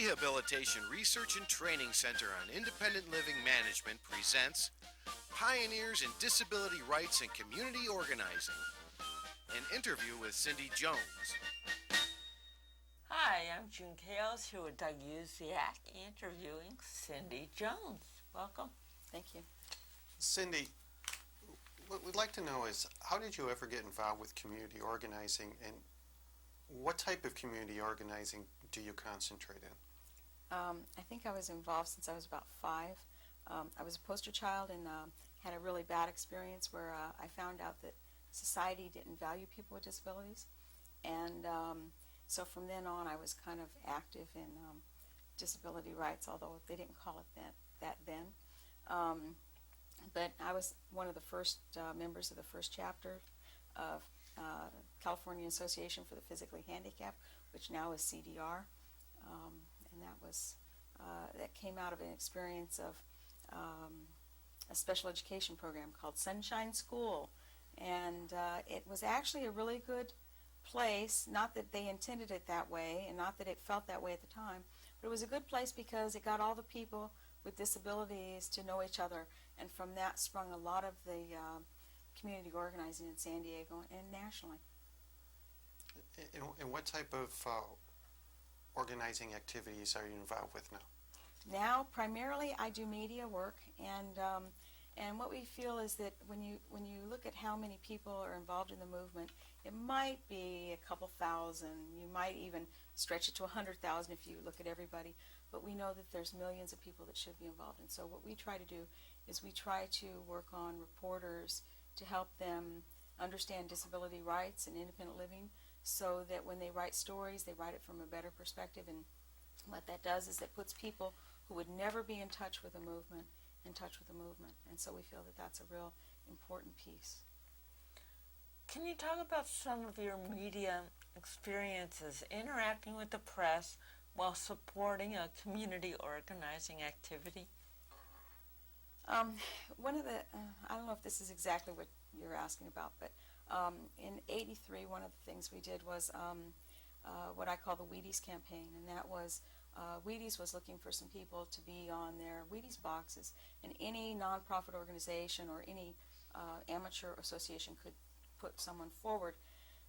Rehabilitation Research and Training Center on Independent Living Management presents Pioneers in Disability Rights and Community Organizing. An interview with Cyndi Jones. Hi, I'm June Kales here with Doug Uziak interviewing Cyndi Jones. Welcome. Thank you. Cyndi, what we'd like to know is, how did you ever get involved with community organizing, and what type of community organizing do you concentrate in? I think I was involved since I was about 5. I was a poster child and had a really bad experience where I found out that society didn't value people with disabilities. And so from then on I was kind of active in disability rights, although they didn't call it that then. But I was one of the first members of the first chapter of California Association for the Physically Handicapped, which now is CDR. And that came out of an experience of a special education program called Sunshine School. And it was actually a really good place, not that they intended it that way and not that it felt that way at the time, but it was a good place because it got all the people with disabilities to know each other, and from that sprung a lot of the community organizing in San Diego and nationally. And what type of organizing activities are you involved with now? Now, primarily, I do media work, and what we feel is that when you look at how many people are involved in the movement, it might be a couple thousand. You might even stretch it to 100,000 if you look at everybody. But we know that there's millions of people that should be involved. And so what we try to do is we try to work on reporters to help them understand disability rights and independent living, so that when they write stories, they write it from a better perspective. And what that does is it puts people who would never be in touch with a movement in touch with the movement. And so we feel that that's a real important piece. Can you talk about some of your media experiences interacting with the press while supporting a community organizing activity? One of the, I don't know if this is exactly what you're asking about, but in '83, one of the things we did was what I call the Wheaties campaign, and that was Wheaties was looking for some people to be on their Wheaties boxes, and any nonprofit organization or any amateur association could put someone forward.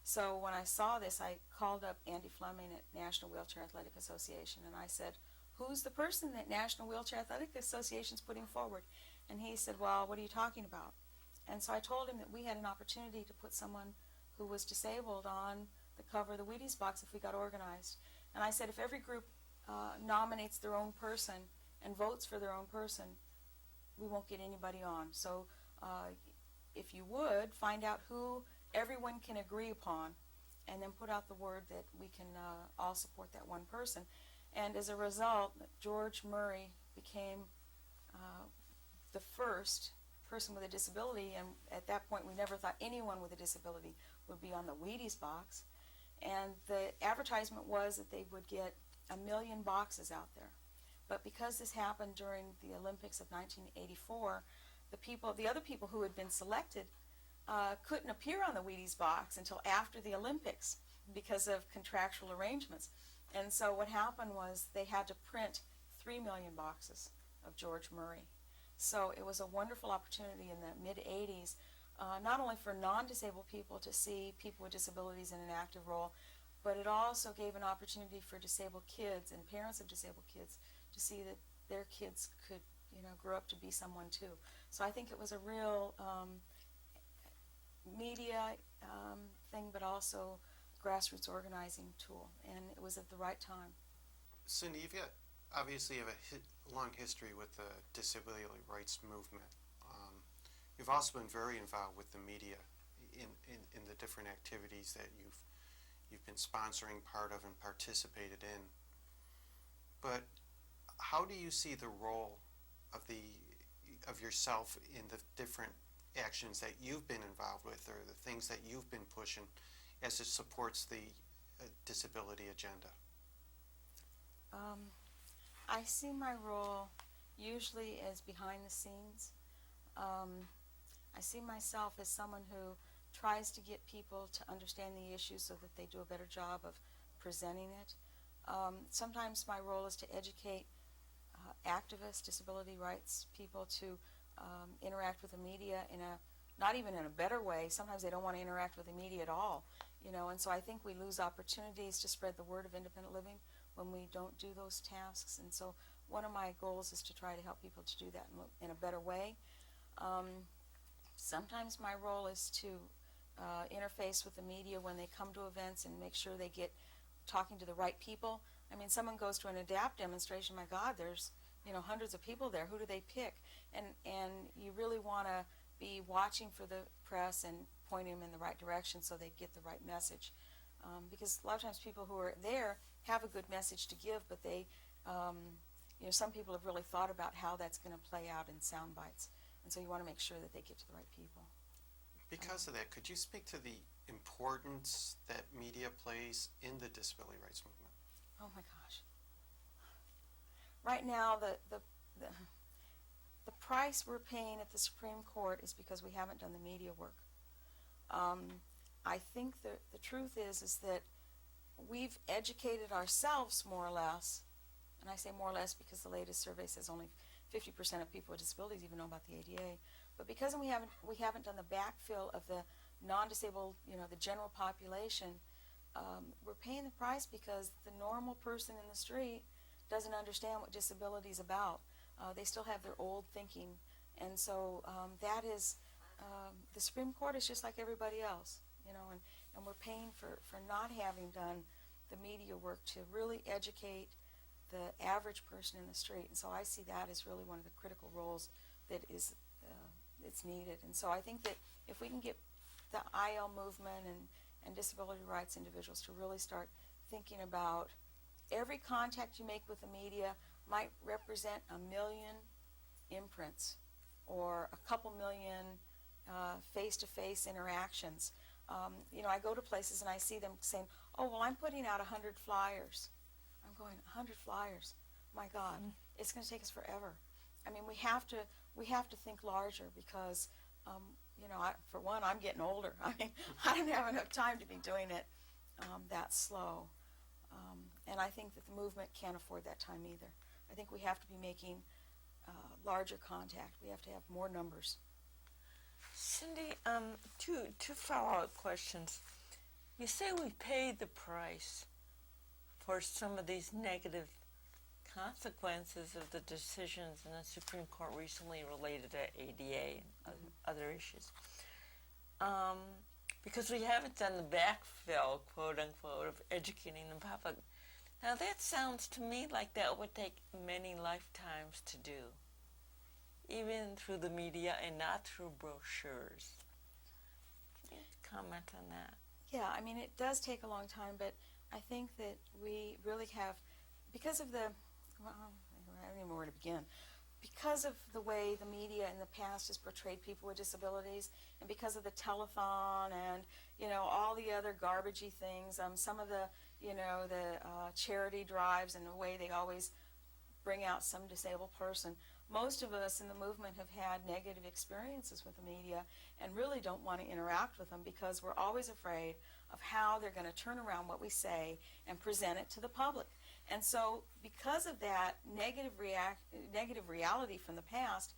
So when I saw this, I called up Andy Fleming at National Wheelchair Athletic Association, and I said, who's the person that National Wheelchair Athletic Association is putting forward? And he said, well, what are you talking about? And so I told him that we had an opportunity to put someone who was disabled on the cover of the Wheaties box if we got organized. And I said, if every group nominates their own person and votes for their own person, we won't get anybody on. So if you would, find out who everyone can agree upon, and then put out the word that we can all support that one person. And as a result, George Murray became the first person with a disability, and at that point we never thought anyone with a disability would be on the Wheaties box. And the advertisement was that they would get 1 million boxes out there. But because this happened during the Olympics of 1984, the other people who had been selected couldn't appear on the Wheaties box until after the Olympics because of contractual arrangements. And so what happened was they had to print 3 million boxes of George Murray. So it was a wonderful opportunity in the mid-'80s, not only for non-disabled people to see people with disabilities in an active role, but it also gave an opportunity for disabled kids and parents of disabled kids to see that their kids could, grow up to be someone too. So I think it was a real media thing, but also grassroots organizing tool, and it was at the right time. Cyndi, obviously you have a long history with the disability rights movement. You've also been very involved with the media in the different activities that you've been sponsoring part of and participated in. But how do you see the role of yourself in the different actions that you've been involved with, or the things that you've been pushing as it supports the disability agenda? I see my role usually as behind the scenes. I see myself as someone who tries to get people to understand the issue so that they do a better job of presenting it. Sometimes my role is to educate activists, disability rights people to interact with the media in a, not even in a better way. Sometimes they don't want to interact with the media at all, you know, and so I think we lose opportunities to spread the word of independent living when we don't do those tasks. And so one of my goals is to try to help people to do that in a better way. Sometimes my role is to interface with the media when they come to events and make sure they get talking to the right people. I mean, someone goes to an ADAPT demonstration, my God, there's, you know, hundreds of people there. Who do they pick? And you really want to be watching for the press and pointing them in the right direction so they get the right message. Because a lot of times people who are there have a good message to give, but they, you know, some people have really thought about how that's going to play out in sound bites. And so you want to make sure that they get to the right people. Because of that, could you speak to the importance that media plays in the disability rights movement? Oh my gosh. Right now, the price we're paying at the Supreme Court is because we haven't done the media work. I think the truth is that we've educated ourselves more or less, and I say more or less because the latest survey says only 50% of people with disabilities even know about the ADA. But because we haven't done the backfill of the non-disabled, you know, the general population, we're paying the price because the normal person in the street doesn't understand what disability is about. They still have their old thinking, and so that is, the Supreme Court is just like everybody else, you know, and we're paying for not having done the media work to really educate the average person in the street. And so I see that as really one of the critical roles that is it's needed. And so I think that if we can get the IL movement and disability rights individuals to really start thinking about every contact you make with the media might represent 1 million imprints or a couple million face-to-face interactions. You know, I go to places and I see them saying, oh, well, I'm putting out 100 flyers. I'm going, 100 flyers? My God, it's going to take us forever. I mean, we have to think larger because, you know, for one, I'm getting older. I mean, I don't have enough time to be doing it that slow. And I think that the movement can't afford that time either. I think we have to be making larger contact. We have to have more numbers. Cyndi, two follow-up questions. You say we paid the price for some of these negative consequences of the decisions in the Supreme Court recently related to ADA and other issues. Because we haven't done the backfill, quote unquote, of educating the public. Now that sounds to me like that would take many lifetimes to do, even through the media and not through brochures. Can you comment on that? Yeah, I mean, it does take a long time, but I think that we really have, because of the, well, I don't even know where to begin, because of the way the media in the past has portrayed people with disabilities, and because of the telethon and, you know, all the other garbagey things, some of the, you know, the charity drives and the way they always bring out some disabled person, most of us in the movement have had negative experiences with the media and really don't want to interact with them because we're always afraid of how they're going to turn around what we say and present it to the public. And so because of that negative reality from the past,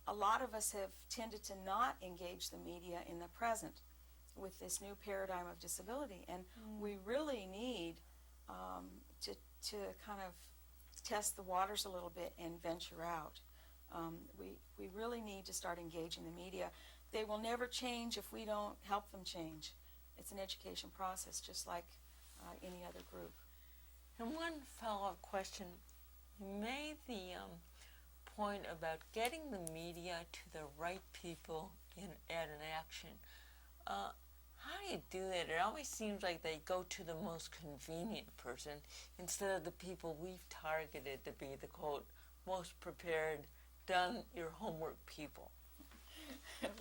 a lot of us have tended to not engage the media in the present with this new paradigm of disability. And we really need to kind of test the waters a little bit and venture out. We really need to start engaging the media. They will never change if we don't help them change. It's an education process, just like any other group. And one follow-up question. You made the point about getting the media to the right people at an action. How do you do that? It always seems like they go to the most convenient person instead of the people we've targeted to be the, quote, most prepared, done your homework people.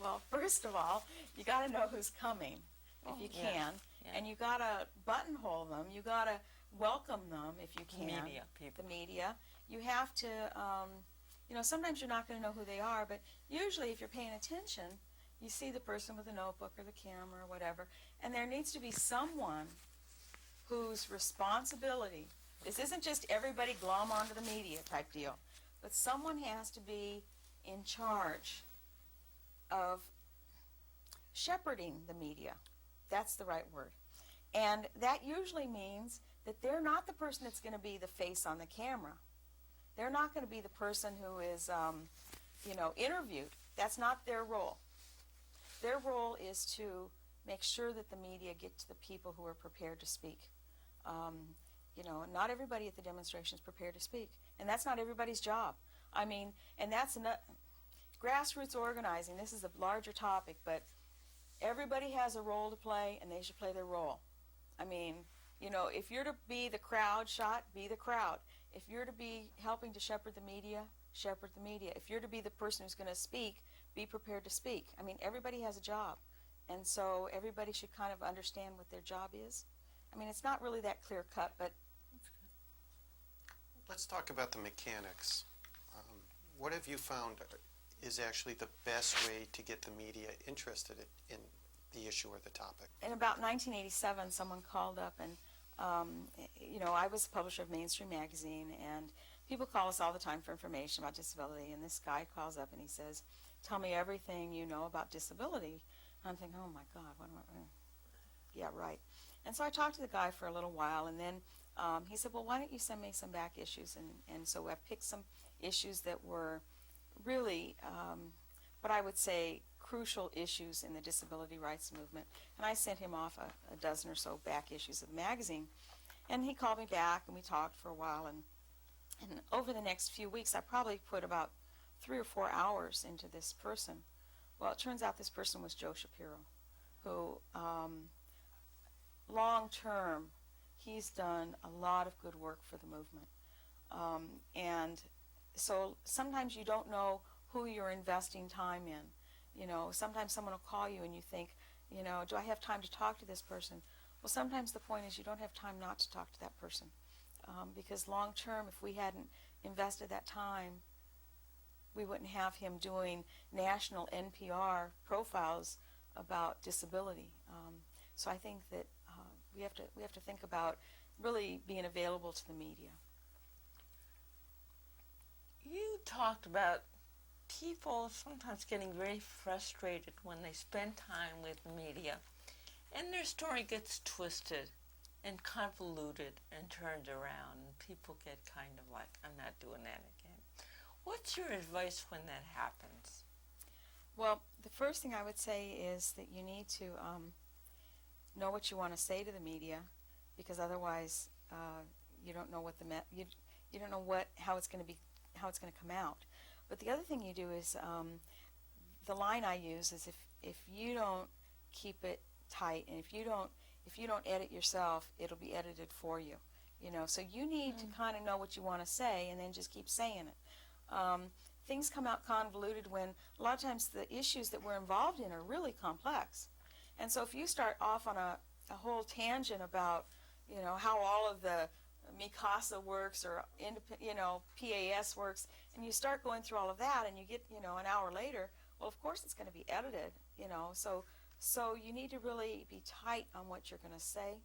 Well, first of all, you got to know who's coming, if you can, and you got to buttonhole them. You got to welcome them if you can. Media people. The media. You have to, you know, sometimes you're not going to know who they are, but usually if you're paying attention, you see the person with the notebook or the camera or whatever, and there needs to be someone whose responsibility This isn't just everybody glom onto the media type deal. But someone has to be in charge of shepherding the media. That's the right word. And that usually means that they're not the person that's going to be the face on the camera. They're not going to be the person who is, interviewed. That's not their role. Their role is to make sure that the media get to the people who are prepared to speak. Not everybody at the demonstration is prepared to speak, and that's not everybody's job. And that's grassroots organizing. This is a larger topic, but everybody has a role to play, and they should play their role. If you're to be the crowd shot, be the crowd. If you're to be helping to shepherd the media, shepherd the media. If you're to be the person who's going to speak, be prepared to speak. Everybody has a job, and so everybody should kind of understand what their job is. It's not really that clear cut, but Let's talk about the mechanics. What have you found is actually the best way to get the media interested in the issue or the topic? in about 1987, someone called up and, I was the publisher of Mainstream Magazine, and people call us all the time for information about disability, and this guy calls up and he says, tell me everything you know about disability. I'm thinking, oh my God, what am I, yeah, right. And so I talked to the guy for a little while, and then he said, well, why don't you send me some back issues? And so I picked some issues that were really what I would say crucial issues in the disability rights movement. And I sent him off a dozen or so back issues of the magazine. And he called me back, and we talked for a while. And over the next few weeks, I probably put about 3 or 4 hours into this person. Well, it turns out this person was Joe Shapiro, who long term, he's done a lot of good work for the movement. And so sometimes you don't know who you're investing time in. Sometimes someone will call you and you think, do I have time to talk to this person? Well, sometimes the point is you don't have time not to talk to that person. Because long term, if we hadn't invested that time, we wouldn't have him doing national NPR profiles about disability. So I think that we have to think about really being available to the media. You talked about people sometimes getting very frustrated when they spend time with media, and their story gets twisted and convoluted and turned around, and people get kind of like, I'm not doing that again. What's your advice when that happens? Well, the first thing I would say is that you need to know what you want to say to the media, because otherwise you don't know what you don't know how it's going to come out. But the other thing you do is the line I use is if you don't keep it tight, and if you don't edit yourself, it'll be edited for you. So you need to kind of know what you want to say, and then just keep saying it. Things come out convoluted when a lot of times the issues that we're involved in are really complex. And so if you start off on a whole tangent about, how all of the MICASA works or, PAS works, and you start going through all of that and you get, an hour later, well, of course it's going to be edited, So you need to really be tight on what you're going to say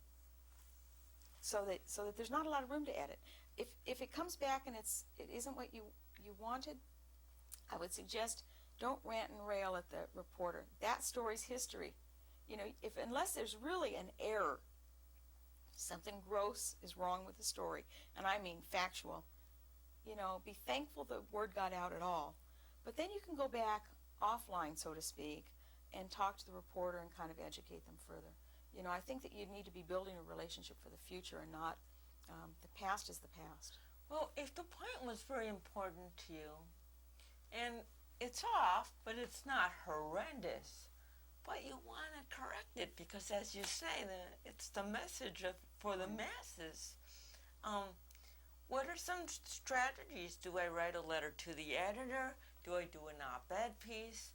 so that there's not a lot of room to edit. If it comes back and it isn't what you wanted, I would suggest don't rant and rail at the reporter. That story's history. Unless there's really an error, something gross is wrong with the story, and I mean factual, be thankful the word got out at all. But then you can go back offline, so to speak, and talk to the reporter and kind of educate them further. I think that you need to be building a relationship for the future and not the past is the past. Well, if the point was very important to you, and it's off, but it's not horrendous, but you want to correct it because, as you say, it's the message for the masses. What are some strategies? Do I write a letter to the editor? Do I do an op-ed piece?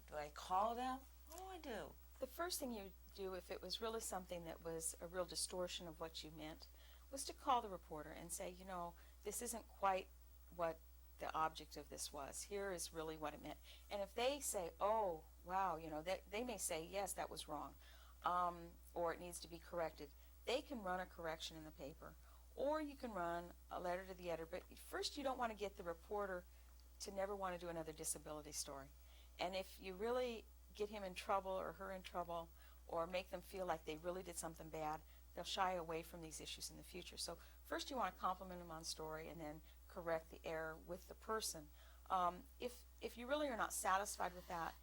Do I call them? What do I do? The first thing you do, if it was really something that was a real distortion of what you meant, was to call the reporter and say, this isn't quite what the object of this was. Here is really what it meant. And if they say, oh, wow, they may say, yes, that was wrong, or it needs to be corrected. They can run a correction in the paper, or you can run a letter to the editor. But first, you don't want to get the reporter to never want to do another disability story. And if you really get him in trouble or her in trouble, or make them feel like they really did something bad, they'll shy away from these issues in the future. So first you want to compliment them on story and then correct the error with the person. If you really are not satisfied with that,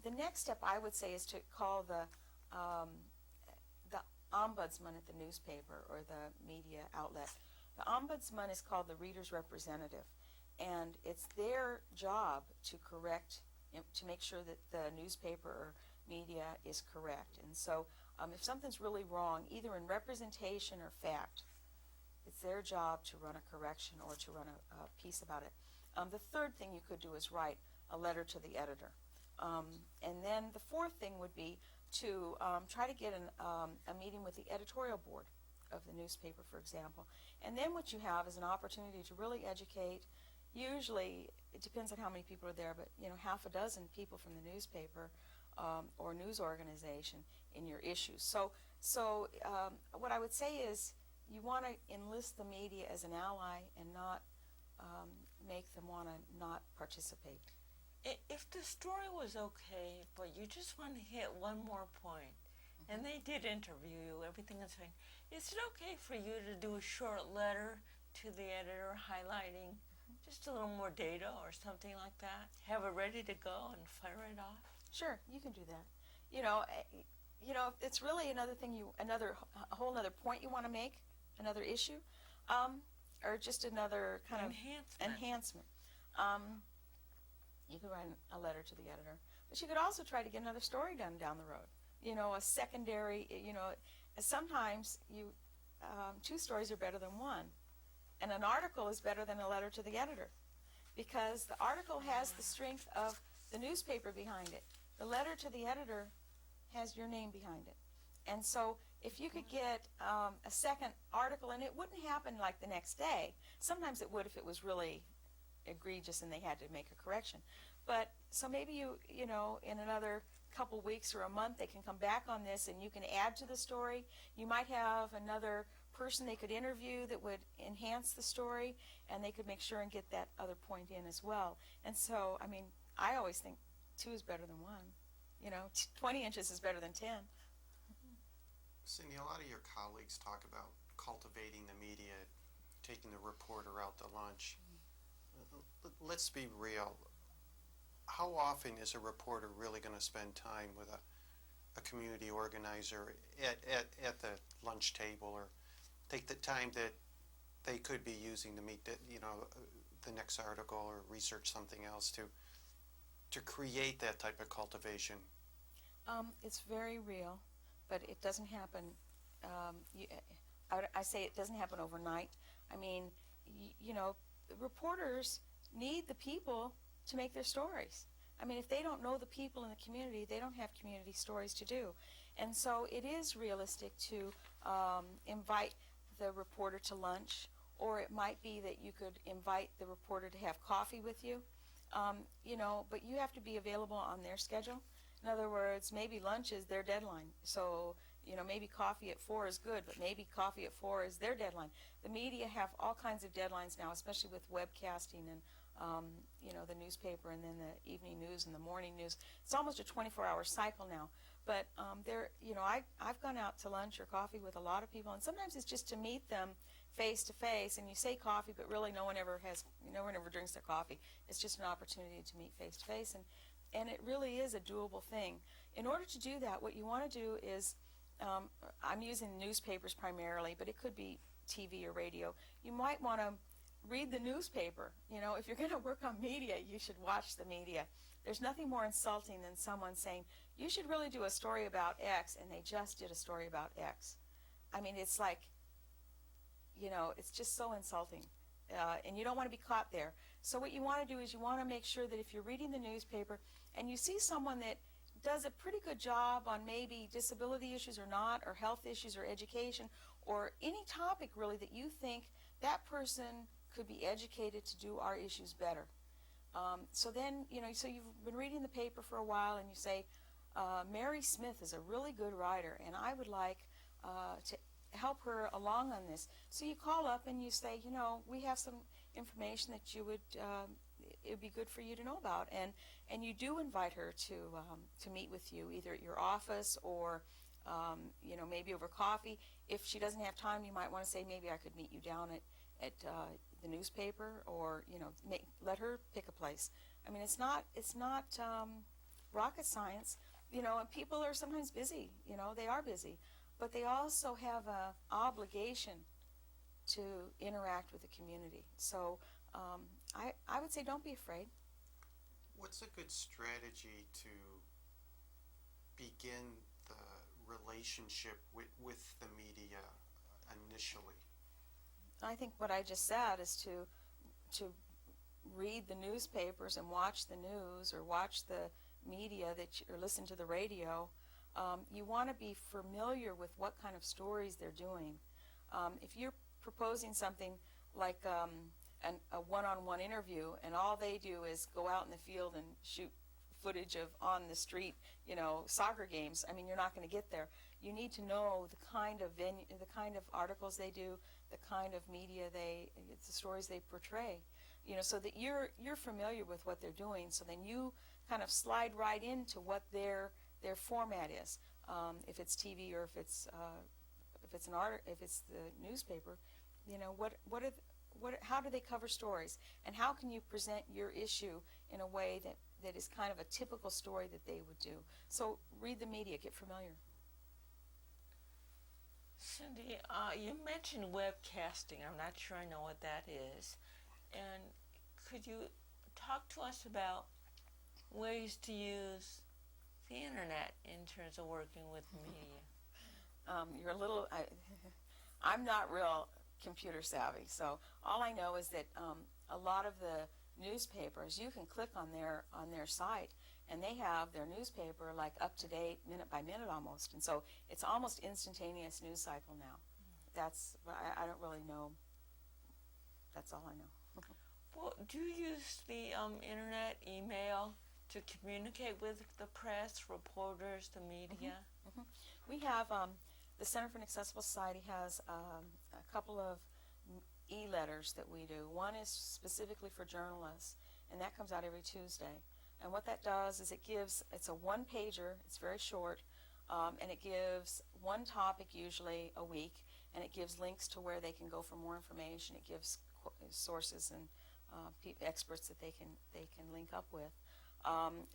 the next step I would say is to call the ombudsman at the newspaper or the media outlet. The ombudsman is called the reader's representative, and it's their job to correct, to make sure that the newspaper or media is correct. And so if something's really wrong, either in representation or fact, it's their job to run a correction or to run a piece about it. The third thing you could do is write a letter to the editor. And then the fourth thing would be to try to get a meeting with the editorial board of the newspaper, for example. And then what you have is an opportunity to really educate. Usually, it depends on how many people are there, but half a dozen people from the newspaper or news organization in your issues. So what I would say is you want to enlist the media as an ally and not make them want to not participate. If the story was okay, but you just want to hit one more point, and they did interview you, everything is fine, is it okay for you to do a short letter to the editor highlighting just a little more data or something like that? Have it ready to go and fire it off? Sure, you can do that. If it's really another thing, a whole other point you want to make, another issue, or just another kind of enhancement. You could write a letter to the editor, but you could also try to get another story done down the road. A secondary. Sometimes two stories are better than one, and an article is better than a letter to the editor, because the article has the strength of the newspaper behind it. The letter to the editor has your name behind it. And so if you could get a second article, and it wouldn't happen like the next day. Sometimes it would if it was really egregious and they had to make a correction. But so maybe in another couple weeks or a month, they can come back on this and you can add to the story. You might have another person they could interview that would enhance the story, and they could make sure and get that other point in as well. And so, I always think 2 is better than 1. 20 inches is better than 10. Cyndi, a lot of your colleagues talk about cultivating the media, taking the reporter out to lunch. Let's be real. How often is a reporter really going to spend time with a community organizer at the lunch table, or take the time that they could be using to meet the next article or research something else to create that type of cultivation? It's very real, but it doesn't happen. I say it doesn't happen overnight. Reporters need the people to make their stories. If they don't know the people in the community, they don't have community stories to do. And so it is realistic to invite the reporter to lunch, or it might be that you could invite the reporter to have coffee with you. But you have to be available on their schedule. In other words, maybe lunch is their deadline. So, maybe coffee at 4 is good, but maybe coffee at 4 is their deadline. The media have all kinds of deadlines now, especially with webcasting and, the newspaper, and then the evening news and the morning news. It's almost a 24-hour cycle now. But I've gone out to lunch or coffee with a lot of people, and sometimes it's just to meet them face to face, and you say coffee, but really no one ever drinks their coffee. It's just an opportunity to meet face to face, and it really is a doable thing. In order to do that, what you want to do is, I'm using newspapers primarily, but it could be TV or radio. You might want to read the newspaper. If you're going to work on media, you should watch the media. There's nothing more insulting than someone saying, you should really do a story about X, and they just did a story about X. It's like, it's just so insulting. And you don't want to be caught there. So what you want to do is you want to make sure that if you're reading the newspaper and you see someone that does a pretty good job on maybe disability issues or not, or health issues or education, or any topic really that you think that person could be educated to do our issues better. So then, so you've been reading the paper for a while and you say, Mary Smith is a really good writer, and I would like to help her along on this. So you call up and you say, we have some information that it would be good for you to know about, and you do invite her to meet with you either at your office or maybe over coffee. If she doesn't have time, you might want to say, maybe I could meet you down at the newspaper, or let her pick a place. I mean, it's not rocket science, and people are sometimes busy. They are busy, but they also have a obligation to interact with the community. So I would say, don't be afraid. What's a good strategy to begin the relationship with the media initially? I think what I just said is to read the newspapers and watch the news, or watch the media or listen to the radio. You want to be familiar with what kind of stories they're doing. If you're proposing something like a one-on-one interview, and all they do is go out in the field and shoot footage of on the street, soccer games, I mean, you're not going to get there. You need to know the kind of articles they do, the kind of media the stories they portray, so that you're familiar with what they're doing. So then you kind of slide right into what their format is. If it's TV, or if it's the newspaper, how do they cover stories, and how can you present your issue in a way that is kind of a typical story that they would do. So read the media, get familiar. Cyndi, you mentioned webcasting. I'm not sure I know what that is. And could you talk to us about ways to use the internet in terms of working with media? You're a little... I'm not real computer savvy, so all I know is that a lot of the newspapers, you can click on their site, and they have their newspaper like up to date, minute by minute almost, and so it's almost instantaneous news cycle now. That's I don't really know. That's all I know. Well, do you use the internet, email, to communicate with the press, reporters, the media? Mm-hmm. We have the Center for an Accessible Society has a couple of e-letters that we do. One is specifically for journalists, and that comes out every Tuesday. And what that does is it's a one-pager, it's very short, and it gives one topic usually a week, and it gives links to where they can go for more information. It gives sources and experts that they can link up with.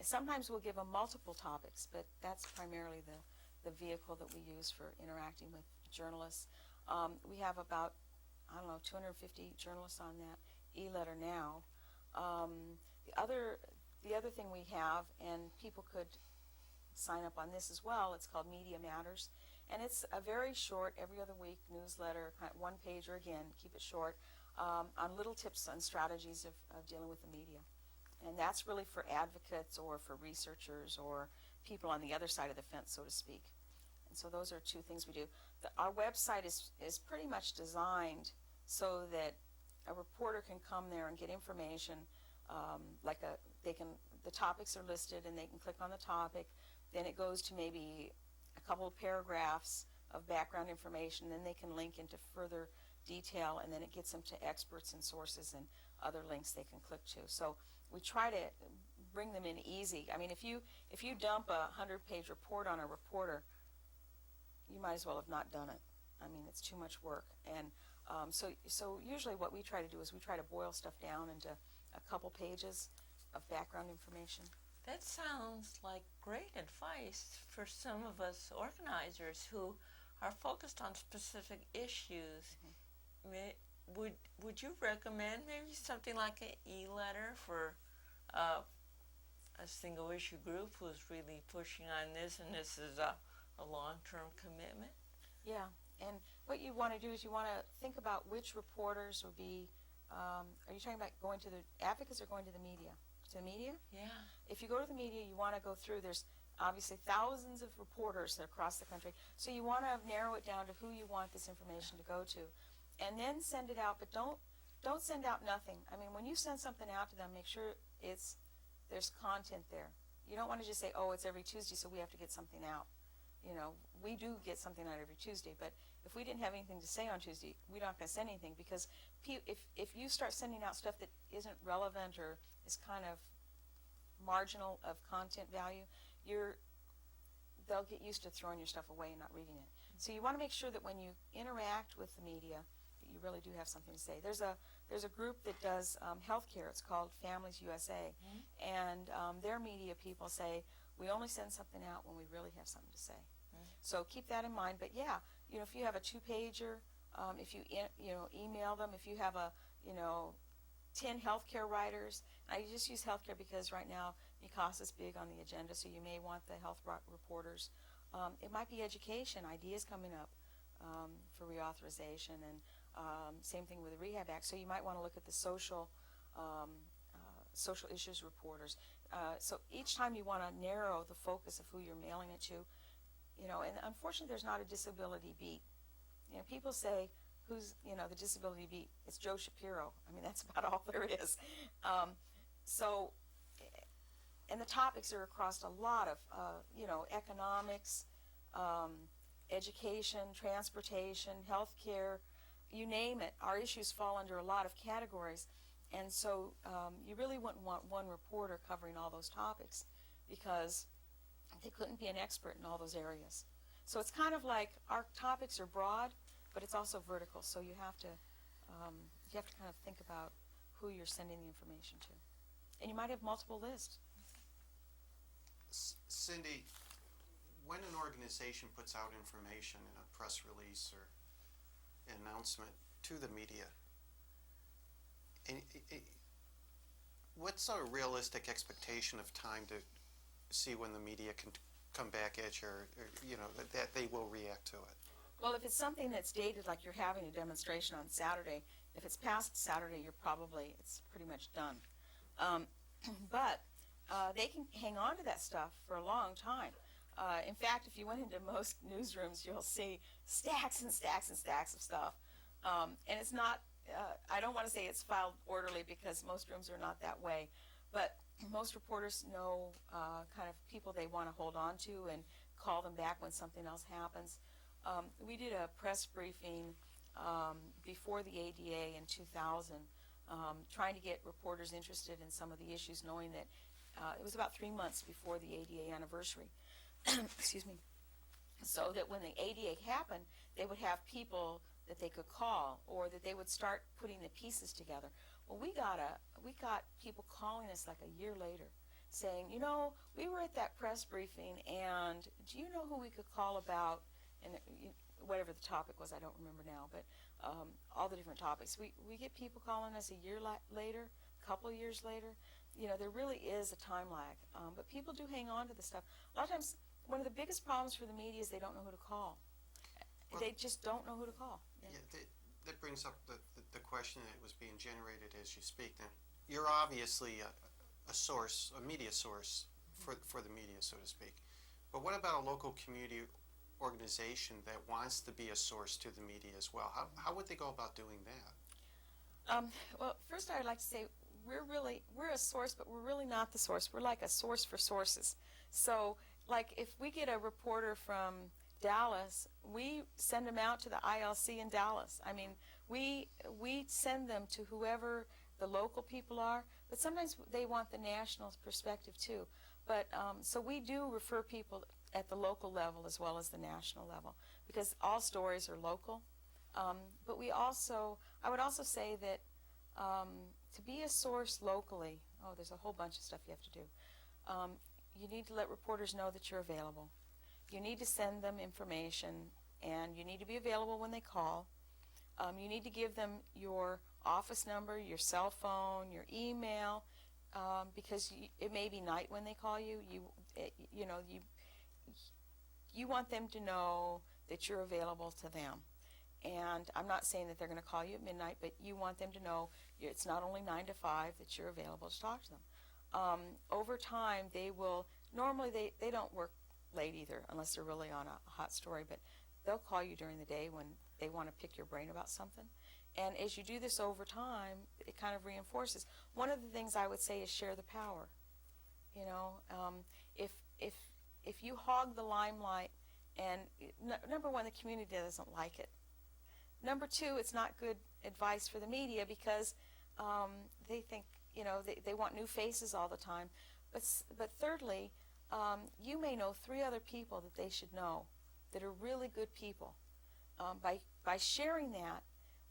Sometimes we'll give them multiple topics, but that's primarily the vehicle that we use for interacting with journalists. We have about, 250 journalists on that e-letter now. The other thing we have, and people could sign up on this as well, it's called Media Matters, and it's a very short, every other week newsletter, kind of one pager, again, keep it short, on little tips and strategies of dealing with the media. And that's really for advocates or for researchers or people on the other side of the fence, so to speak. And so those are two things we do. Our website is pretty much designed so that a reporter can come there and get information, the topics are listed and they can click on the topic. Then it goes to maybe a couple of paragraphs of background information. Then they can link into further detail, and then it gets them to experts and sources and other links they can click to. So we try to bring them in easy. I mean, if you dump a 100-page report on a reporter, you might as well have not done it. I mean, it's too much work. And so usually what we try to do is we try to boil stuff down into a couple pages of background information. That sounds like great advice for some of us organizers who are focused on specific issues. Mm-hmm. Would you recommend maybe something like an e-letter for a single issue group who's really pushing on this, and this is a long-term commitment? Yeah, and what you want to do is you want to think about which reporters would be, are you talking about going to the advocates or going to the media? To the media? Yeah. If you go to the media, you want to go through, there's obviously thousands of reporters across the country, so you want to narrow it down to who you want this information to go to. And then send it out, but don't send out nothing. I mean, when you send something out to them, make sure there's content there. You don't want to just say, oh, it's every Tuesday, so we have to get something out. you know, we do get something out every Tuesday, but if we didn't have anything to say on Tuesday, we're not going to send anything, because if you start sending out stuff that isn't relevant or is kind of marginal of content value, they'll get used to throwing your stuff away and not reading it. So you want to make sure that when you interact with the media, that you really do have something to say. There's a group that does healthcare. It's called Families USA, and their media people say we only send something out when we really have something to say. So keep that in mind. But yeah, you know, if you have a 2-pager, if you email them, if you have 10 healthcare writers. I just use healthcare because right now MICASA is big on the agenda, so you may want the health reporters. It might be education, ideas coming up for reauthorization, and same thing with the Rehab Act. So you might want to look at the social issues reporters. So each time you want to narrow the focus of who you're mailing it to, you know, and unfortunately there's not a disability beat. You know, people say, who's, you know, the disability beat? It's Joe Shapiro. I mean, that's about all there is. And the topics are across a lot of, you know, economics, education, transportation, healthcare, you name it. Our issues fall under a lot of categories. And so you really wouldn't want one reporter covering all those topics, because they couldn't be an expert in all those areas. So it's kind of like our topics are broad, but it's also vertical. So you have to kind of think about who you're sending the information to. And you might have multiple lists. Cyndi, when an organization puts out information in a press release or an announcement to the media, and what's a realistic expectation of time to see when the media can come back at you, or you know, that they will react to it? Well, if it's something that's dated, like you're having a demonstration on Saturday, if it's past Saturday, it's pretty much done. But they can hang on to that stuff for a long time. In fact, if you went into most newsrooms, you'll see stacks and stacks and stacks of stuff. And it's not, I don't want to say it's filed orderly, because most rooms are not that way, but most reporters know kind of people they want to hold on to and call them back when something else happens. We did a press briefing before the ADA in 2000, trying to get reporters interested in some of the issues, knowing that it was about 3 months before the ADA anniversary. Excuse me. So that when the ADA happened, they would have people that they could call, or that they would start putting the pieces together. Well, we got people calling us like a year later, saying, you know, we were at that press briefing, and do you know who we could call about, and whatever the topic was, I don't remember now, but all the different topics. We get people calling us a year later, a couple of years later. You know, there really is a time lag, but people do hang on to the stuff. A lot of times, one of the biggest problems for the media is they don't know who to call. Well, they just don't know who to call. Yeah, that brings up the question that was being generated as you speak. Now, you're obviously a source, a media source for the media, so to speak. But what about a local community organization that wants to be a source to the media as well? How would they go about doing that? Well, first I'd like to say we're a source, but we're really not the source. We're like a source for sources. So, like, if we get a reporter from Dallas, we send them out to the ILC in Dallas. I mean, we send them to whoever the local people are, but sometimes they want the national perspective too. But so we do refer people at the local level as well as the national level, because all stories are local. But I would also say that to be a source locally, there's a whole bunch of stuff you have to do. You need to let reporters know that you're available. You need to send them information, and you need to be available when they call. You need to give them your office number, your cell phone, your email, because it may be night when they call you. You want them to know that you're available to them. And I'm not saying that they're going to call you at midnight, but you want them to know it's not only 9 to 5 that you're available to talk to them. Over time, they will, normally they don't work late either, unless they're really on a hot story, but they'll call you during the day when they want to pick your brain about something. And as you do this over time, it kind of reinforces. One of the things I would say is share the power. You know, if you hog the limelight And number one, the community doesn't like it. Number two, it's not good advice for the media because they think, they want new faces all the time. But thirdly, you may know 3 other people that they should know that are really good people. By sharing that,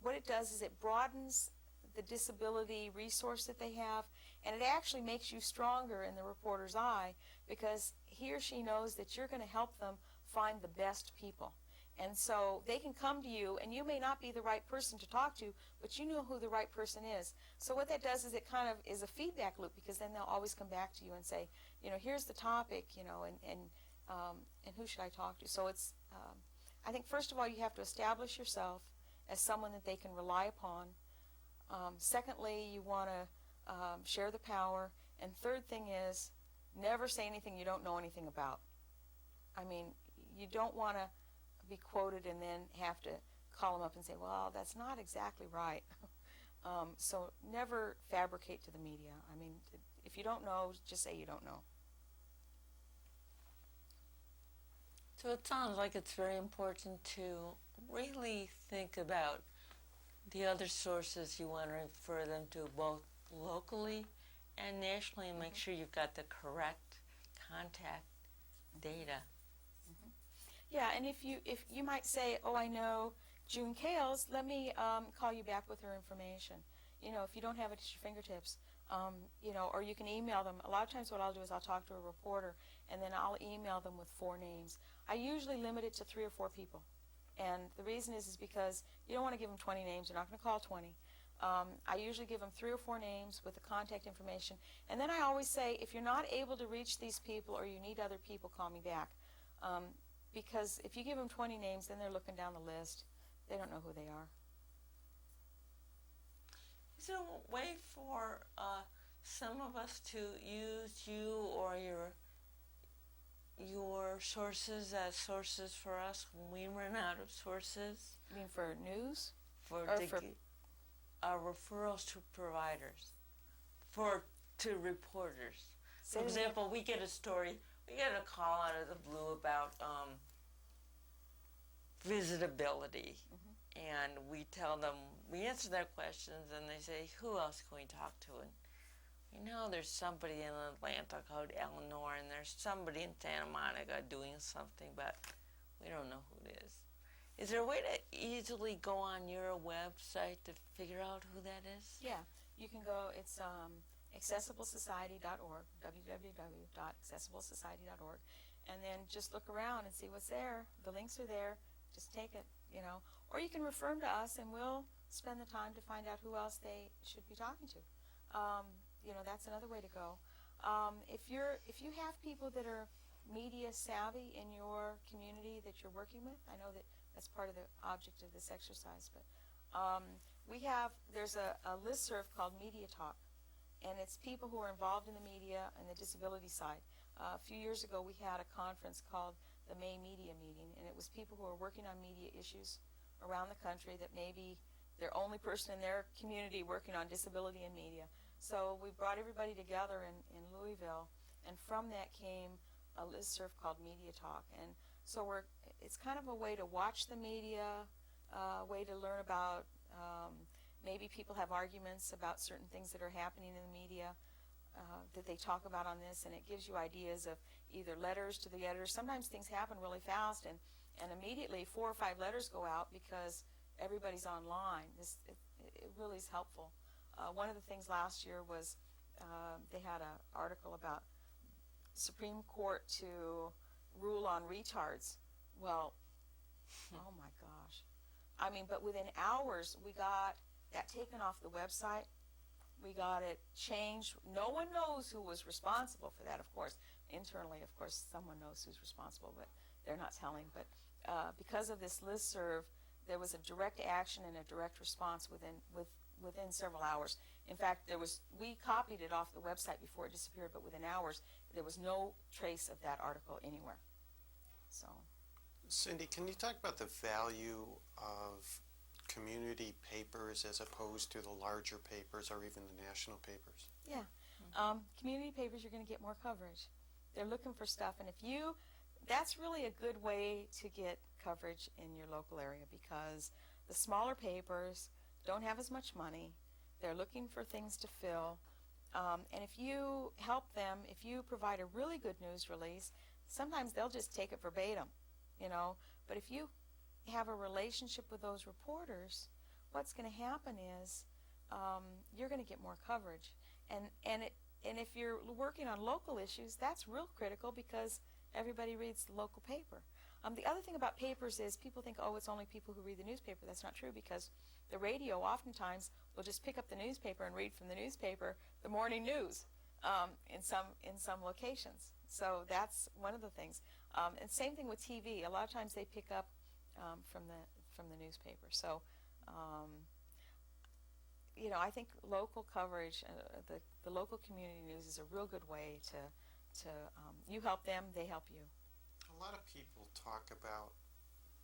what it does is it broadens the disability resource that they have, and it actually makes you stronger in the reporter's eye because he or she knows that you're going to help them find the best people. And so they can come to you, and you may not be the right person to talk to, but you know who the right person is. So what that does is it kind of is a feedback loop because then they'll always come back to you and say, here's the topic, and who should I talk to? So it's, I think first of all you have to establish yourself as someone that they can rely upon. Secondly, you want to share the power. And third thing is never say anything you don't know anything about. I mean, you don't want to be quoted and then have to call them up and say, well, that's not exactly right. So never fabricate to the media. I mean, if you don't know, just say you don't know. So it sounds like it's very important to really think about the other sources you want to refer them to, both locally and nationally, and make sure you've got the correct contact data. Yeah, and if you might say, oh, I know June Kales, let me call you back with her information. If you don't have it at your fingertips, or you can email them. A lot of times what I'll do is I'll talk to a reporter, and then I'll email them with 4 names. I usually limit it to 3 or 4 people. And the reason is because you don't want to give them 20 names. You're not going to call 20. I usually give them 3 or 4 names with the contact information. And then I always say, if you're not able to reach these people or you need other people, call me back. Because if you give them 20 names, then they're looking down the list. They don't know who they are. Is there a way for some of us to use you or your sources as sources for us when we run out of sources? You mean for news? Referrals to providers, to reporters. For example, we get a call out of the blue about visitability, and we tell them, we answer their questions, and they say, who else can we talk to? And there's somebody in Atlanta called Eleanor, and there's somebody in Santa Monica doing something, but we don't know who it is. Is there a way to easily go on your website to figure out who that is? Yeah, you can go, it's accessiblesociety.org, www.accessiblesociety.org, and then just look around and see what's there. The links are there. Just take it, Or you can refer them to us, and we'll spend the time to find out who else they should be talking to. That's another way to go. If you have people that are media savvy in your community that you're working with, I know that's part of the object of this exercise, but there's a listserv called Media Talk, and it's people who are involved in the media and the disability side. A few years ago, we had a conference called the May Media Meeting, and it was people who are working on media issues around the country that maybe they're the only person in their community working on disability and media. So we brought everybody together in Louisville, and from that came a listserv called Media Talk. And so it's kind of a way to watch the media, a way to learn about, maybe people have arguments about certain things that are happening in the media that they talk about on this, and it gives you ideas of either letters to the editors. Sometimes things happen really fast, and immediately 4 or 5 letters go out because everybody's online. It really is helpful. One of the things last year was they had an article about Supreme Court to rule on retards. Well, oh my gosh. I mean, but within hours, we got that taken off the website. We got it changed. No one knows who was responsible for that, of course. Internally, of course, someone knows who's responsible, but they're not telling. But because of this listserv, there was a direct action and a direct response within several hours. In fact, we copied it off the website before it disappeared, but within hours, there was no trace of that article anywhere. So, Cyndi, can you talk about the value of community papers as opposed to the larger papers or even the national papers? Yeah. Community papers, you're going to get more coverage. They're looking for stuff, and if you that's really a good way to get coverage in your local area, because the smaller papers don't have as much money. They're looking for things to fill. And if you help them, if you provide a really good news release, sometimes they'll just take it verbatim, you know. But if you have a relationship with those reporters, what's going to happen is you're going to get more coverage. And if you're working on local issues, that's real critical, because everybody reads the local paper. The other thing about papers is people think, oh, it's only people who read the newspaper. That's not true, because the radio oftentimes will just pick up the newspaper and read from the newspaper the morning news in some locations. So that's one of the things. And same thing with TV. A lot of times they pick up from the newspaper. So you know, I think local coverage, the local community news is a real good way to you help them, they help you. A lot of people talk about,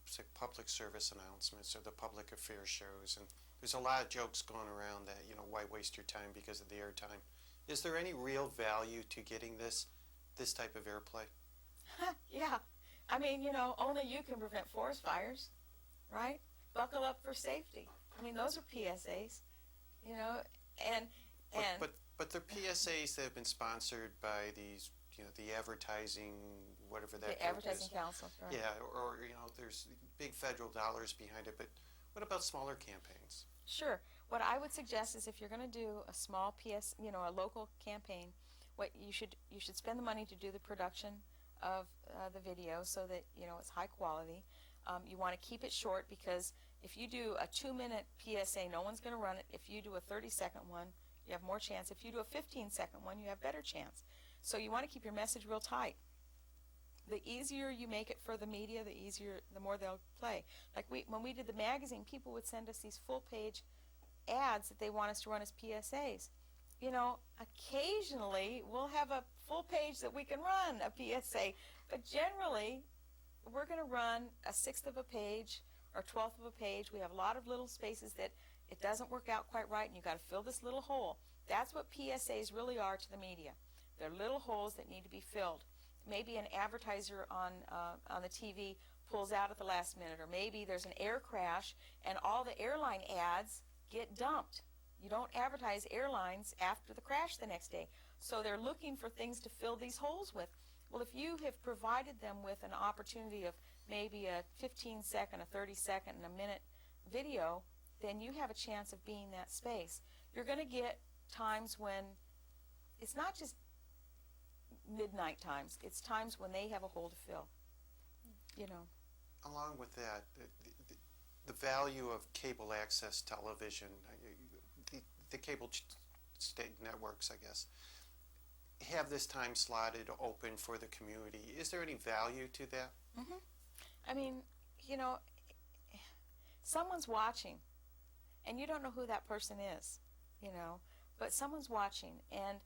say, public service announcements or the public affairs shows, and there's a lot of jokes going around that, you know, why waste your time because of the airtime. Is there any real value to getting this type of airplay? Yeah. I mean, you know, only you can prevent forest fires, right? Buckle up for safety. I mean, those are PSAs, you know, and But they're PSAs that have been sponsored by these, you know, the advertising, whatever that the advertising council, right? Yeah, or you know, there's big federal dollars behind it. But what about smaller campaigns? Sure. What I would suggest is, if you're going to do a small you know, a local campaign, what you should spend the money to do the production of the video, so that, you know, it's high quality. You want to keep it short, because if you do a 2-minute PSA, no one's going to run it. If you do a 30-second one, you have more chance. If you do a 15-second one, you have better chance. So you want to keep your message real tight. The easier you make it for the media, the more they'll play. Like when we did the magazine, people would send us these full-page ads that they want us to run as PSAs. You know, occasionally we'll have a full page that we can run a PSA, but generally we're going to run a 1/6 of a page or 1/12 of a page. We have a lot of little spaces that it doesn't work out quite right, and you've got to fill this little hole. That's what PSAs really are to the media. They're little holes that need to be filled. Maybe an advertiser on the TV pulls out at the last minute, or maybe there's an air crash and all the airline ads get dumped. You don't advertise airlines after the crash the next day. So they're looking for things to fill these holes with. Well, if you have provided them with an opportunity of maybe a 15-second, a 30-second, and a minute video, then you have a chance of being that space. You're going to get times when it's not just midnight times. It's times when they have a hole to fill, you know. Along with that, the value of cable access television, the cable state networks, I guess, have this time slotted open for the community. Is there any value to that? Mm-hmm. I mean, you know, someone's watching, and you don't know who that person is, you know, but someone's watching, and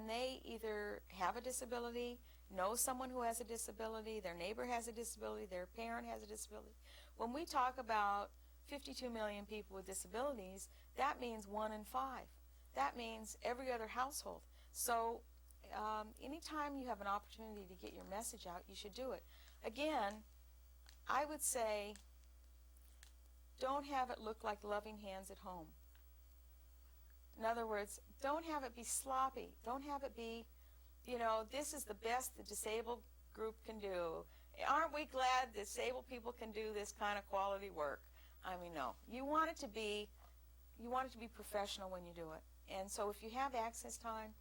they either have a disability, know someone who has a disability, their neighbor has a disability, their parent has a disability. When we talk about 52 million people with disabilities, that means 1 in 5. That means every other household. So anytime you have an opportunity to get your message out, you should do it. Again, I would say don't have it look like loving hands at home. In other words, don't have it be sloppy. Don't have it be, you know, this is the best the disabled group can do. Aren't we glad disabled people can do this kind of quality work? I mean, no. You want it to be professional when you do it. And so if you have access time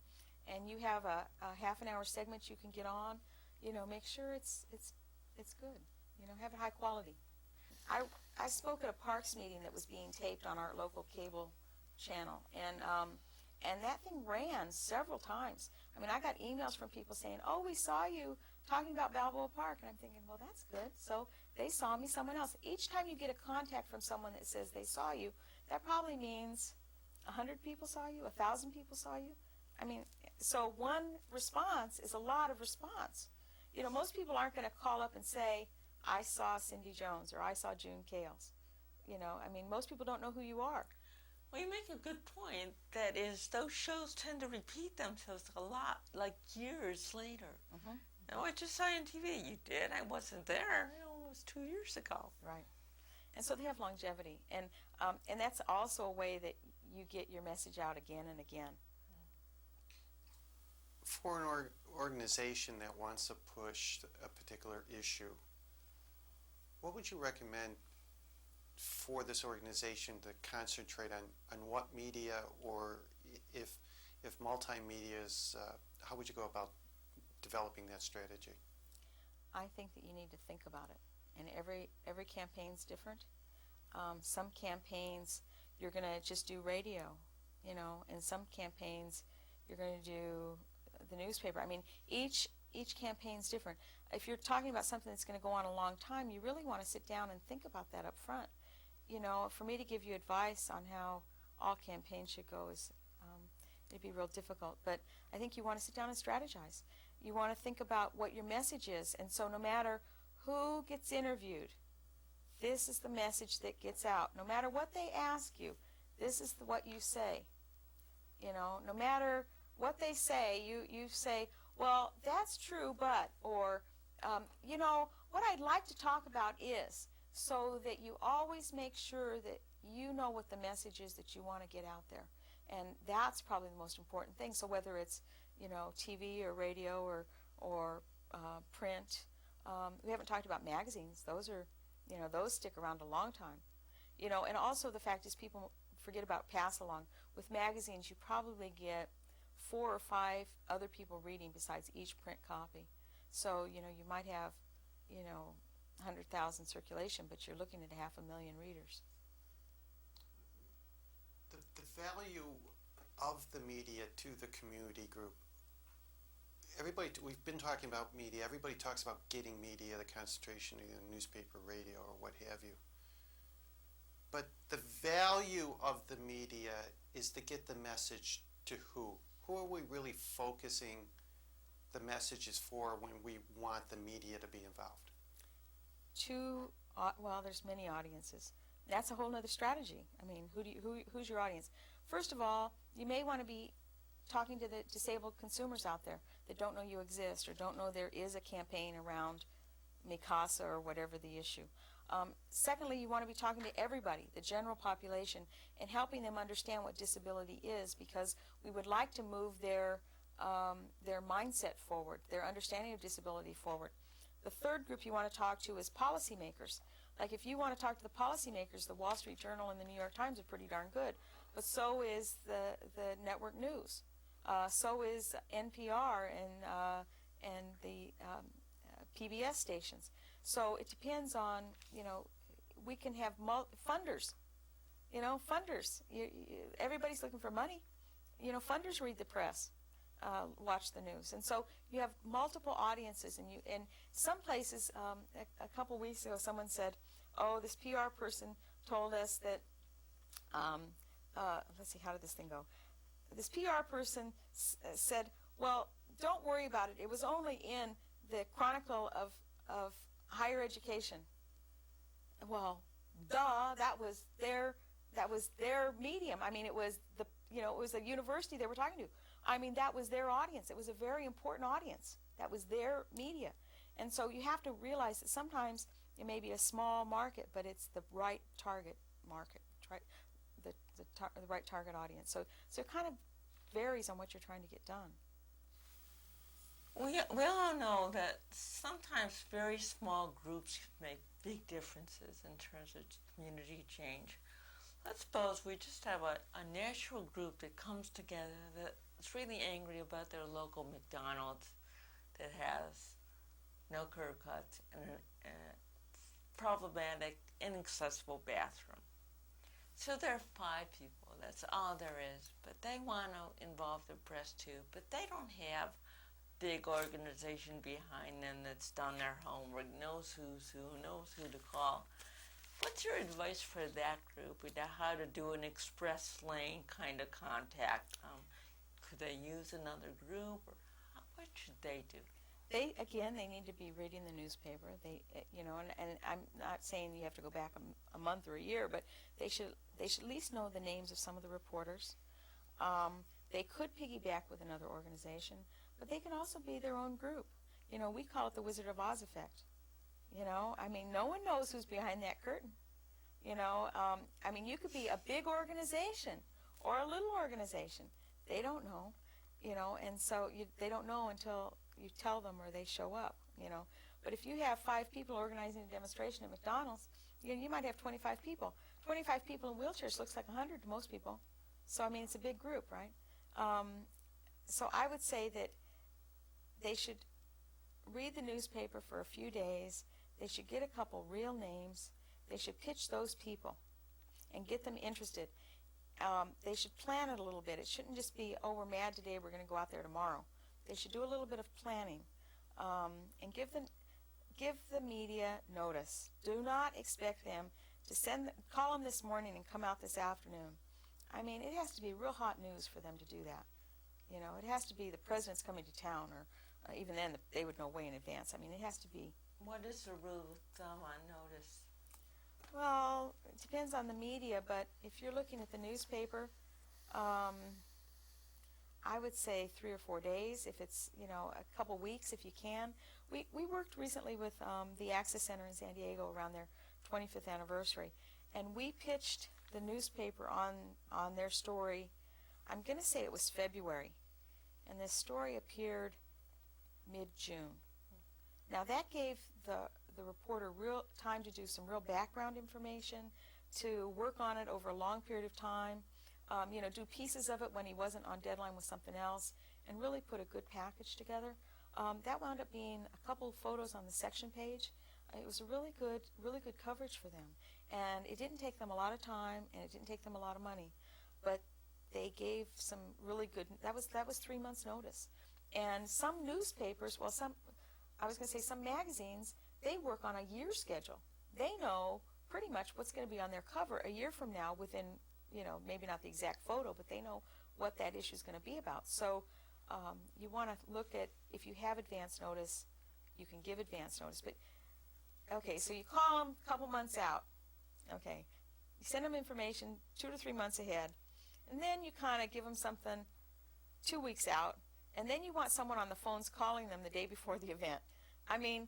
and you have a half-an-hour segment you can get on, you know, make sure it's good. You know, have it high quality. I spoke at a parks meeting that was being taped on our local cable channel, and that thing ran several times. I mean, I got emails from people saying, "Oh, we saw you talking about Balboa Park," and I'm thinking, well, that's good. So they saw me, someone else. Each time you get a contact from someone that says they saw you, that probably means 100 people saw you, 1,000 people saw you. I mean, so one response is a lot of response. You know, most people aren't going to call up and say, "I saw Cyndi Jones," or "I saw June Kales." You know, I mean, most people don't know who you are. Well, you make a good point. That is, those shows tend to repeat themselves a lot, like years later. Mm-hmm. No, I just saw on TV. You did? I wasn't there. It was 2 years ago. Right. And so they have longevity. And that's also a way that you get your message out again and again. For an organization that wants to push a particular issue, what would you recommend for this organization to concentrate on what media, or if multimedia is, how would you go about developing that strategy? I think that you need to think about it. And every campaign's different. Some campaigns you're going to just do radio, and some campaigns you're going to do the newspaper. I mean, each campaign's different. If you're talking about something that's going to go on a long time, you really want to sit down and think about that up front. For me to give you advice on how all campaigns should go is it'd be real difficult. But I think you want to sit down and strategize. You want to think about what your message is, and so no matter who gets interviewed, this is the message that gets out. No matter what they ask you, this is what you say. No matter what they say, you say, well, that's true, but, or, what I'd like to talk about is, so that you always make sure that you know what the message is that you want to get out there. And that's probably the most important thing. So whether it's, TV or radio or print, we haven't talked about magazines. Those are, those stick around a long time. And also the fact is people forget about pass-along. With magazines, you probably get 4 or 5 other people reading besides each print copy. So, you might have, 100,000 circulation, but you're looking at 500,000 readers. The value of the media to the community group. We've been talking about media. Everybody talks about getting media, the concentration in newspaper, radio, or what have you. But the value of the media is to get the message to who? Who are we really focusing the messages for when we want the media to be involved? Well, there's many audiences. That's a whole other strategy. I mean, who's your audience? First of all, you may want to be talking to the disabled consumers out there that don't know you exist or don't know there is a campaign around Mikasa or whatever the issue. Secondly, you want to be talking to everybody, the general population, and helping them understand what disability is, because we would like to move their mindset forward, their understanding of disability forward. The third group you want to talk to is policymakers. Like if you want to talk to the policymakers, the Wall Street Journal and the New York Times are pretty darn good, but so is the network news. So is NPR and the PBS stations. So it depends on, we can have funders. Funders. Everybody's looking for money. Funders read the press, watch the news. And so you have multiple audiences. And some places, a couple weeks ago, someone said, oh, this PR person told us that, let's see, how did this thing go? This PR person said, well, don't worry about it. It was only in the Chronicle of Higher Education. Well, duh, that was their medium. I mean, it was it was a university they were talking to. I mean, that was their audience. It was a very important audience. That was their media. And so you have to realize that sometimes it may be a small market, but it's the right target market, right? The right target audience. So it kind of varies on what you're trying to get done. We all know that sometimes very small groups make big differences in terms of community change. Let's suppose we just have a natural group that comes together that's really angry about their local McDonald's that has no curb cuts and a problematic, inaccessible bathroom. So there are 5 people, that's all there is, but they want to involve the press too, but they don't have big organization behind them that's done their homework, knows who's who, knows who to call. What's your advice for that group about how to do an express lane kind of contact? Could they use another group, or what should they do? They need to be reading the newspaper. And I'm not saying you have to go back a month or a year, but they should at least know the names of some of the reporters. They could piggyback with another organization, but they can also be their own group. You know, we call it the Wizard of Oz effect. You know, I mean, no one knows who's behind that curtain. You know, I mean, you could be a big organization or a little organization. They don't know, you know, and so they don't know until you tell them or they show up, you know. But if you have 5 people organizing a demonstration at McDonald's, you might have 25 people. 25 people in wheelchairs looks like 100 to most people. So, I mean, it's a big group, right? So I would say that they should read the newspaper for a few days. They should get a couple real names. They should pitch those people and get them interested. They should plan it a little bit. It shouldn't just be, oh, we're mad today, we're going to go out there tomorrow. They should do a little bit of planning and give the media notice. Do not expect them to call them this morning and come out this afternoon. I mean, it has to be real hot news for them to do that. You know, it has to be the president's coming to town, or even then they would know way in advance. I mean, it has to be. What is the rule of thumb on notice? Well, it depends on the media, but if you're looking at the newspaper, I would say 3 or 4 days. If it's, you know, a couple weeks, if you can. We worked recently with the Access Center in San Diego around their 25th anniversary, and we pitched the newspaper on their story. I'm going to say it was February, and this story appeared mid-June. Now that gave the reporter real time to do some real background information, to work on it over a long period of time, you know, do pieces of it when he wasn't on deadline with something else, and really put a good package together. That wound up being a couple of photos on the section page. It was a really good coverage for them, and it didn't take them a lot of time, and it didn't take them a lot of money, but they gave some really good. That was 3 months' notice, and some newspapers, well, some magazines, they work on a year schedule. They know pretty much what's going to be on their cover a year from now, within, you know, maybe not the exact photo, but they know what that issue is going to be about. So you want to look at, if you have advance notice, you can give advance notice. But okay, so you call them a couple months out. Okay, you send them information 2 to 3 months ahead, and then you kind of give them something 2 weeks out, and then you want someone on the phones calling them the day before the event. I mean,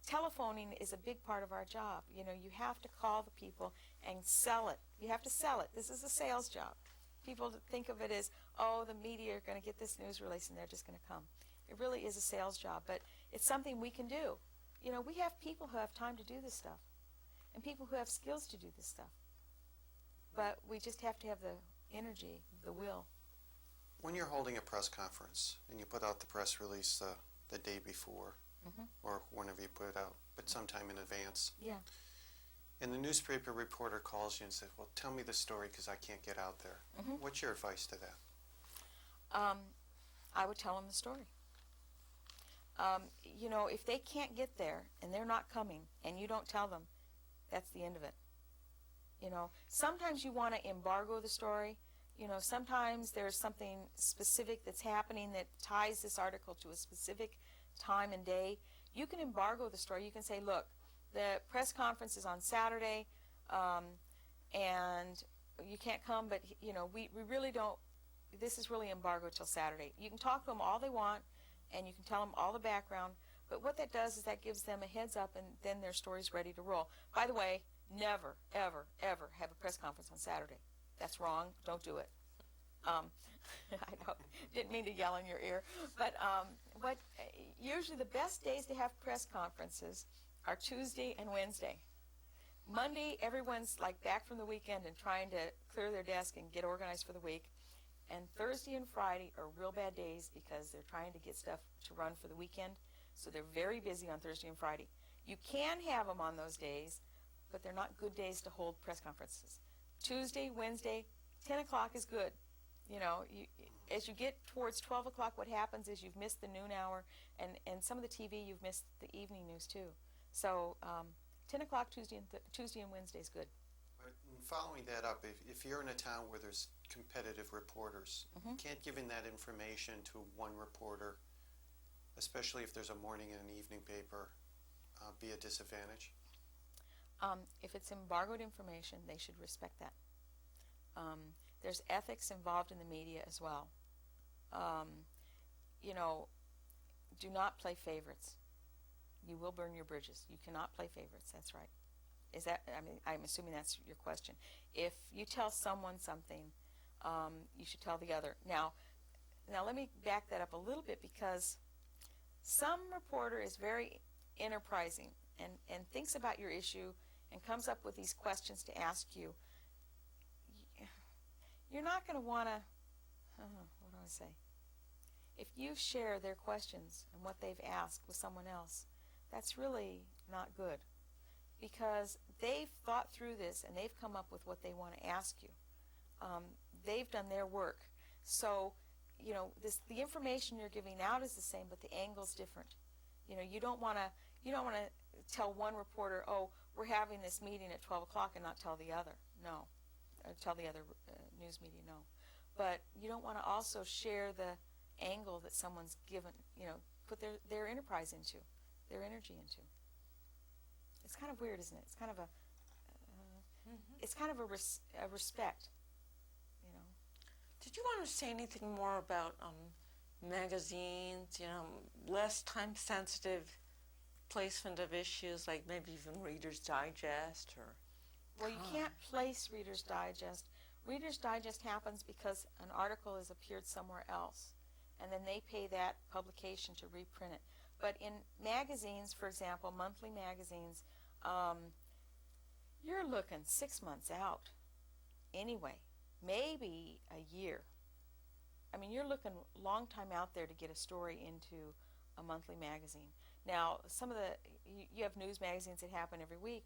telephoning is a big part of our job. You know, you have to call the people and sell it. You have to sell it. This is a sales job. People think of it as, oh, the media are going to get this news release and they're just going to come. It really is a sales job, but it's something we can do. You know, we have people who have time to do this stuff, and people who have skills to do this stuff. But we just have to have the energy, the will. When you're holding a press conference and you put out the press release the day before, or whenever you put it out, but sometime in advance, Yeah. and the newspaper reporter calls you and says, well, tell me the story because I can't get out there. What's your advice to that? I would tell them the story. You know, if they can't get there and they're not coming and you don't tell them, that's the end of it. You know, sometimes you want to embargo the story. You know, sometimes there's something specific that's happening that ties this article to a specific time and day. You can embargo the story. You can say, look, the press conference is on Saturday, and you can't come, but, you know, we really don't, this is really embargoed till Saturday. You can talk to them all they want, and you can tell them all the background, but what that does is that gives them a heads up, and then their story's ready to roll. By the way, never, ever, ever have a press conference on Saturday. That's wrong. Don't do it. I didn't mean to yell in your ear, but usually the best days to have press conferences are Tuesday and Wednesday. Monday, everyone's like back from the weekend and trying to clear their desk and get organized for the week. And Thursday and Friday are real bad days because they're trying to get stuff to run for the weekend. So they're very busy on Thursday and Friday. You can have them on those days, but they're not good days to hold press conferences. Tuesday, Wednesday, 10 o'clock is good. You know, as you get towards 12 o'clock, what happens is you've missed the noon hour, and some of the TV, you've missed the evening news too. So 10 o'clock Tuesday and Wednesday is good. But following that up, if you're in a town where there's competitive reporters, can't give in that information to one reporter, especially if there's a morning and an evening paper, be a disadvantage? If it's embargoed information, they should respect that. There's ethics involved in the media as well. You know, Do not play favorites. You will burn your bridges. You cannot play favorites. That's right. Is that? I mean, I'm assuming that's your question. If you tell someone something, you should tell the other. Now, let me back that up a little bit, because some reporter is very enterprising and thinks about your issue and comes up with these questions to ask you. You're not going to want to, what do I say? If you share their questions and what they've asked with someone else, that's really not good, because they've thought through this and they've come up with what they want to ask you. They've done their work. So, the information you're giving out is the same, but the angle's different. You don't want to tell one reporter, oh, we're having this meeting at 12 o'clock, and not tell the other. No. Tell the other news media, no. But you don't want to also share the angle that someone's given, put their enterprise into, their energy into. It's kind of weird, isn't it? It's kind of it's kind of a respect, Did you want to say anything more about magazines, less time-sensitive placement of issues, like maybe even Reader's Digest? Or Well, you can't place Reader's Digest. Reader's Digest happens because an article has appeared somewhere else, and then they pay that publication to reprint it. But in magazines, for example, monthly magazines, you're looking 6 months out anyway, maybe a year. I mean, you're looking a long time out there to get a story into a monthly magazine. Now, some of you have news magazines that happen every week,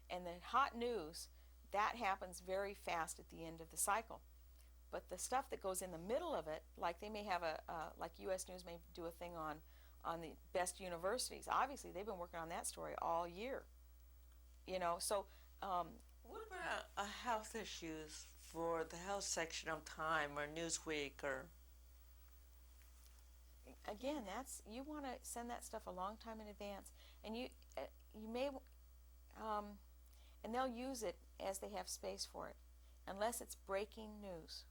and the hot news, that happens very fast at the end of the cycle. But the stuff that goes in the middle of it, like they may have like U.S. News may do a thing on the best universities. Obviously, they've been working on that story all year. So. What about health issues for the health section of Time or Newsweek or? Again, you want to send that stuff a long time in advance, and you may, and they'll use it as they have space for it, unless it's breaking news.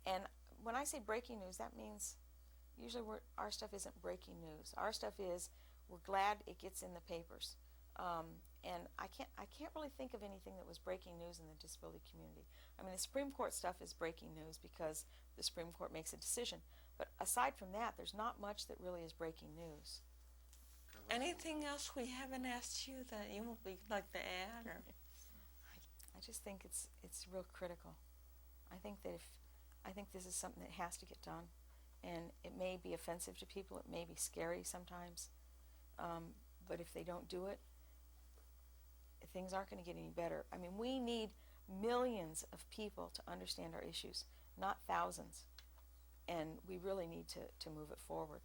And when I say breaking news, that means usually our stuff isn't breaking news. Our stuff is, we're glad it gets in the papers. And I can't really think of anything that was breaking news in the disability community. I mean, the Supreme Court stuff is breaking news because the Supreme Court makes a decision. But aside from that, there's not much that really is breaking news. Anything else we haven't asked you that you would like to add? Or? I just think it's real critical. I think this is something that has to get done, and it may be offensive to people. It may be scary sometimes, but if they don't do it, things aren't going to get any better. I mean, we need millions of people to understand our issues, not thousands, and we really need to move it forward.